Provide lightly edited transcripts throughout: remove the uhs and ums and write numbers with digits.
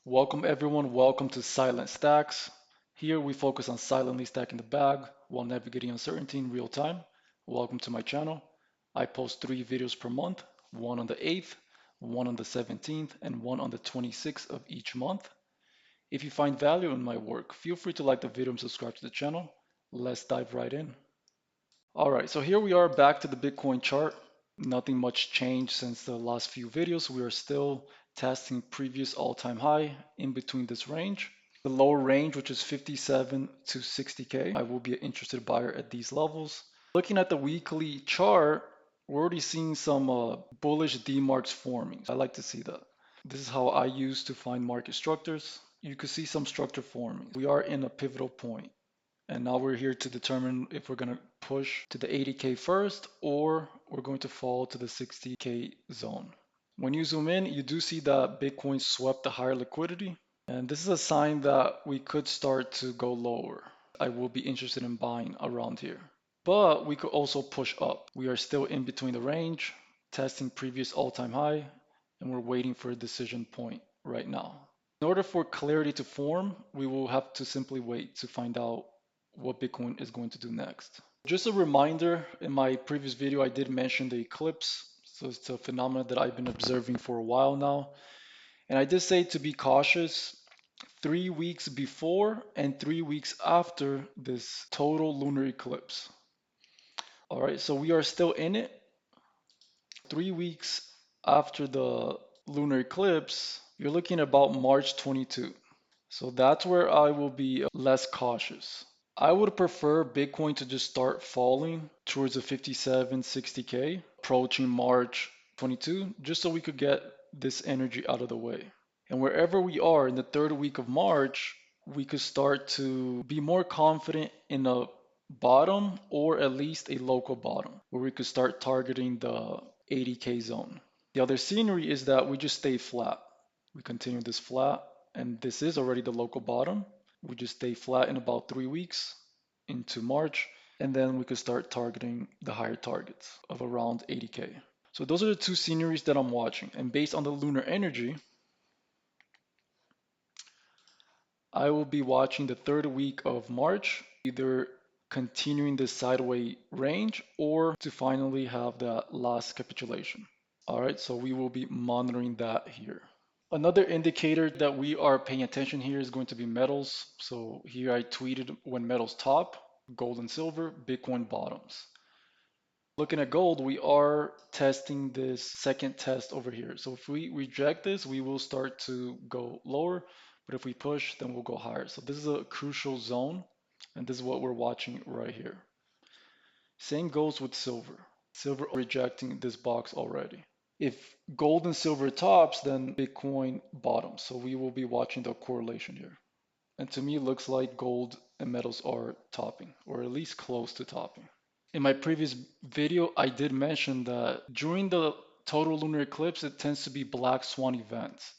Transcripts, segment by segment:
Welcome everyone, welcome to Silent Stacks. Here we focus on silently stacking the bag while navigating uncertainty in real time. Welcome to my channel. I post 3 videos per month, one on the 8th, one on the 17th, and one on the 26th of each month. If you find value in my work, feel free to like the video and subscribe to the channel. Let's dive right in. Alright, so here we are back to the Bitcoin chart. Nothing much changed since the last few videos. We are still testing previous all-time high in between this range. The lower range, which is 57 to 60K, I will be an interested buyer at these levels. Looking at the weekly chart, we're already seeing some bullish D-marks forming. I like to see that. This is how I use to find market structures. You could see some structure forming. We are in a pivotal point. And now we're here to determine if we're going to push to the 80K first or we're going to fall to the 60K zone. When you zoom in, you do see that Bitcoin swept the higher liquidity. And this is a sign that we could start to go lower. I will be interested in buying around here. But we could also push up. We are still in between the range, testing previous all-time high, and we're waiting for a decision point right now. In order for clarity to form, we will have to simply wait to find out what Bitcoin is going to do next. Just a reminder, in my previous video, I did mention the eclipse. So it's a phenomenon that I've been observing for a while now. And I did say to be cautious 3 weeks before and 3 weeks after this total lunar eclipse. All right, so we are still in it. 3 weeks after the lunar eclipse, you're looking about March 22. So that's where I will be less cautious. I would prefer Bitcoin to just start falling towards the 57, 60K, approaching March 22, just so we could get this energy out of the way. And wherever we are in the third week of March, we could start to be more confident in a bottom or at least a local bottom where we could start targeting the 80K zone. The other scenery is that we just stay flat. We continue this flat, and this is already the local bottom. We just stay flat in about 3 weeks into March, and then we could start targeting the higher targets of around 80K. So those are the two sceneries that I'm watching. And based on the lunar energy, I will be watching the third week of March, either continuing this sideways range or to finally have that last capitulation. All right, so we will be monitoring that here. Another indicator that we are paying attention here is going to be metals. So here I tweeted when metals top, gold and silver, Bitcoin bottoms. Looking at gold, we are testing this second test over here. So if we reject this, we will start to go lower. But if we push, then we'll go higher. So this is a crucial zone. And this is what we're watching right here. Same goes with silver. Silver rejecting this box already. If gold and silver tops, then Bitcoin bottoms. So we will be watching the correlation here. And to me, it looks like gold and metals are topping, or at least close to topping. In my previous video, I did mention that during the total lunar eclipse, it tends to be black swan events.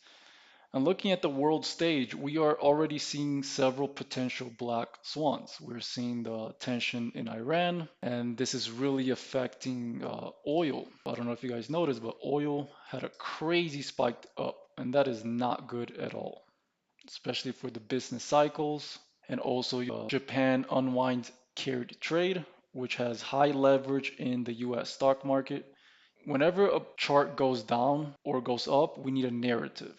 And looking at the world stage, we are already seeing several potential black swans. We're seeing the tension in Iran, and this is really affecting oil. I don't know if you guys noticed, but oil had a crazy spike up, and that is not good at all, especially for the business cycles. And also, Japan unwind carried trade, which has high leverage in the US stock market. Whenever a chart goes down or goes up, we need a narrative.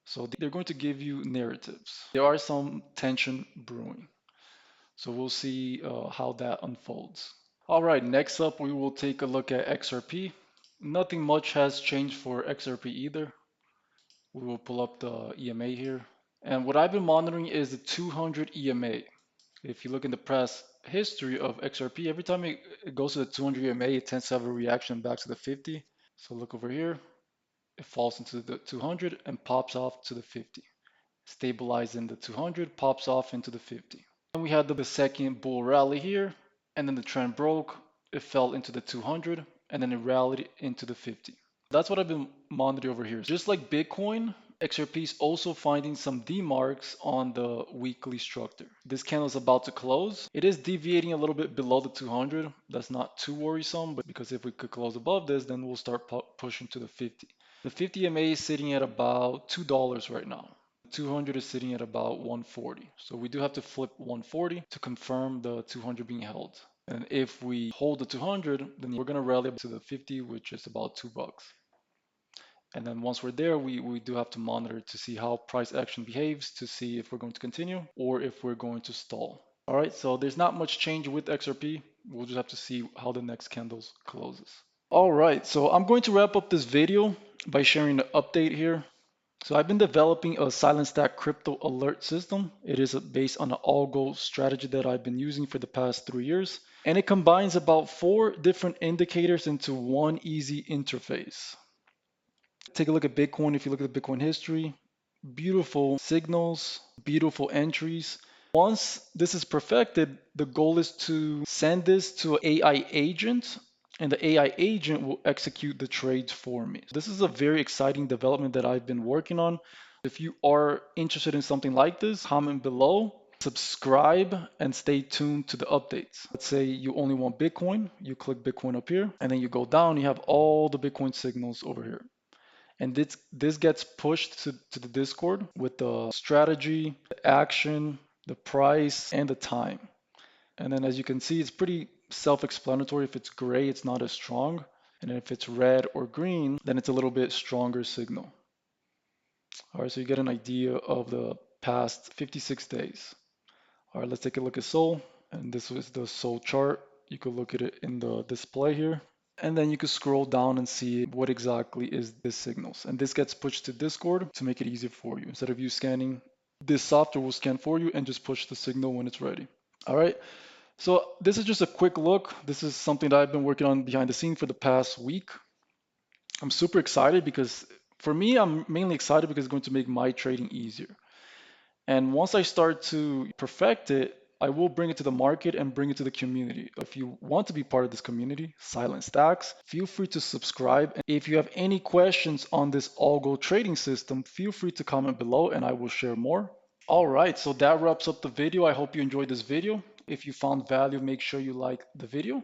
So they're going to give you narratives. There are some tension brewing. So we'll see how that unfolds. All right, next up, we will take a look at XRP. Nothing much has changed for XRP either. We will pull up the EMA here. And what I've been monitoring is the 200 EMA. If you look in the past history of XRP, every time it goes to the 200 EMA, it tends to have a reaction back to the 50. So look over here. It falls into the 200 and pops off to the 50. Stabilized in the 200, pops off into the 50. And we had the second bull rally here, and then the trend broke. It fell into the 200, and then it rallied into the 50. That's what I've been monitoring over here. Just like Bitcoin, XRP is also finding some D-marks on the weekly structure. This candle is about to close. It is deviating a little bit below the 200. That's not too worrisome, but because if we could close above this, then we'll start pushing to the 50. The 50 MA is sitting at about $2 right now. 200 is sitting at about 140. So we do have to flip 140 to confirm the 200 being held. And if we hold the 200, then we're going to rally to the 50, which is about $2. And then once we're there, we do have to monitor to see how price action behaves to see if we're going to continue or if we're going to stall. All right, so there's not much change with XRP. We'll just have to see how the next candles closes. All right, so I'm going to wrap up this video by sharing an update here. So I've been developing a silent stack crypto alert system. It is based on an algo strategy that I've been using for the past 3 years. And it combines about 4 different indicators into one easy interface. Take a look at Bitcoin. If you look at the Bitcoin history, beautiful signals, beautiful entries. Once this is perfected, the goal is to send this to an AI agent, and the AI agent will execute the trades for me. This is a very exciting development that I've been working on. If you are interested in something like this, comment below, subscribe, and stay tuned to the updates. Let's say you only want Bitcoin, you click Bitcoin up here, and then you go down, you have all the Bitcoin signals over here. And this gets pushed to the Discord with the strategy, the action, the price, and the time. And then as you can see, it's pretty self-explanatory. If it's gray, it's not as strong. And if it's red or green, then it's a little bit stronger signal. All right, so you get an idea of the past 56 days. All right, let's take a look at Sol. And this was the Sol chart. You could look at it in the display here. And then you can scroll down and see what exactly is this signals. And this gets pushed to Discord to make it easier for you. Instead of you scanning, this software will scan for you and just push the signal when it's ready. All right. So this is just a quick look. This is something that I've been working on behind the scene for the past week. I'm super excited because for me, I'm mainly excited because it's going to make my trading easier. And once I start to perfect it, I will bring it to the market and bring it to the community. If you want to be part of this community, Silent Stacks, feel free to subscribe. And if you have any questions on this algo trading system, feel free to comment below and I will share more. All right, so that wraps up the video. I hope you enjoyed this video. If you found value, make sure you like the video.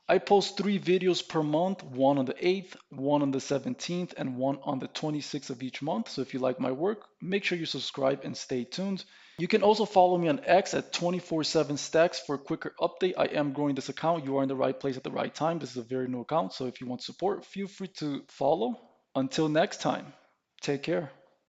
I post 3 videos per month, one on the 8th, one on the 17th, and one on the 26th of each month. So if you like my work, make sure you subscribe and stay tuned. You can also follow me on X at 24/7 Stacks for a quicker update. I am growing this account. You are in the right place at the right time. This is a very new account. So if you want support, feel free to follow. Until next time, take care.